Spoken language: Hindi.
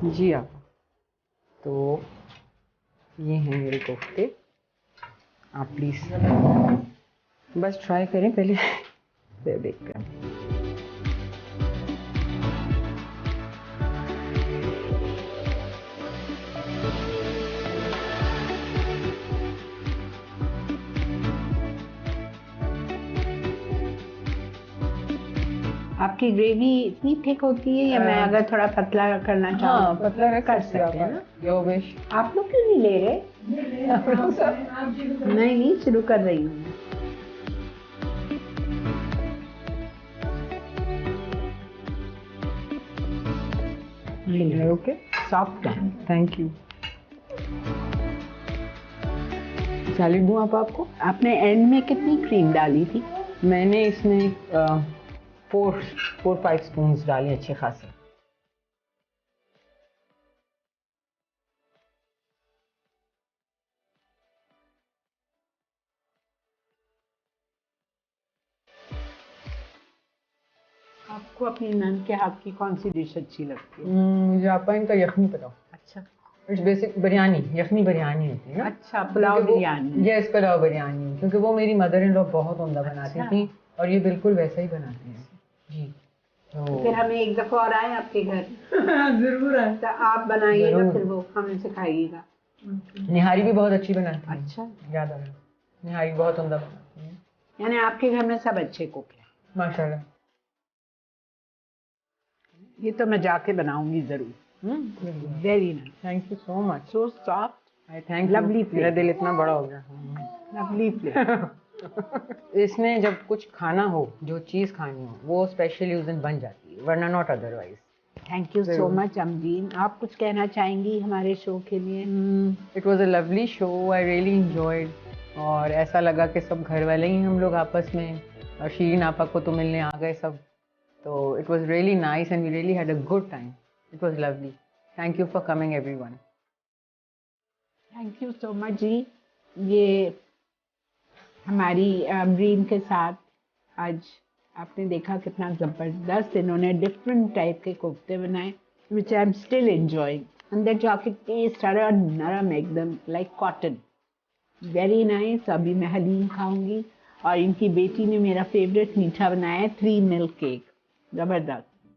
जी आप। तो ये हैं मेरे कोफ्ते, आप प्लीज़ बस ट्राई करें पहले, फिर देखते हैं। आपकी ग्रेवी इतनी थिक होती है या मैं अगर थोड़ा पतला करना चाहूँ? हाँ, पतला रख कर सकते हैं सकते हैं ना? आप, योर विश। आप लोग क्यों नहीं ले रहे? नहीं, शुरू कर रही हूँ। ओके, सॉफ्ट है। Thank you. सैलेड दूँ आपको? आपने एंड में कितनी क्रीम डाली थी? मैंने इसमें 4-5 स्पून डाले अच्छे खासे। आपको अपनी नन के हाथ की कौन सी डिश अच्छी लगती है? मुझे आपका इनका यखनी पता। अच्छा। इट्स बेसिक बिरयानी, यखनी बिरयानी होती है ना। अच्छा, पुलाव बिरयानी। यस, पुलाव बिरयानी, क्योंकि वो मेरी मदर इन लॉ बहुत उम्दा बनाती अच्छा। थी और ये बिल्कुल वैसा ही बनाती हैं जी। तो फिर हमें एक दफा और आए आपके घर। जरूर आए। तो आप बनाइएगा, जरूर। फिर वो हमें सिखाइएगा। निहारी भी बहुत अच्छी बनाती है। अच्छा। याद आ गया, निहारी बहुत उम्दा बनाती है। यानी आपके घर में सब अच्छे कुक हैं। माशाल्लाह। ये तो मैं जाके बनाऊंगी जरूर। Very nice, thank you so much. So soft, I thank Lovely you, मेरा flavor. दिल इतना बड़ा हो गया। Lovely flavour. इसमें जब कुछ खाना हो, जो चीज़ खानी हो, वो स्पेशली उस दिन बन जाती है, वरना not otherwise. Thank you so much Amreen. आप कुछ कहना चाहेंगी हमारे शो के लिए? It was a lovely show, I really enjoyed. और ऐसा लगा कि सब घर वाले ही हम लोग आपस में, और शीरीन आपा को तो मिलने आ गए सब। तो it was really nice and we really had a good time. It was lovely. Thank you for coming everyone. Thank you so much जी। ये हमारी अमरीन के साथ आज आपने देखा कितना ज़बरदस्त इन्होंने डिफरेंट टाइप के कोफ्ते बनाए, विच आई एम स्टिल एंजॉइंग। अंदर जाके टेस्ट सारा नरम एकदम, लाइक कॉटन। Very nice. अभी मैं हलीम खाऊंगी और इनकी बेटी ने मेरा फेवरेट मीठा बनाया है, 3 मिल्क केक। ज़बरदस्त।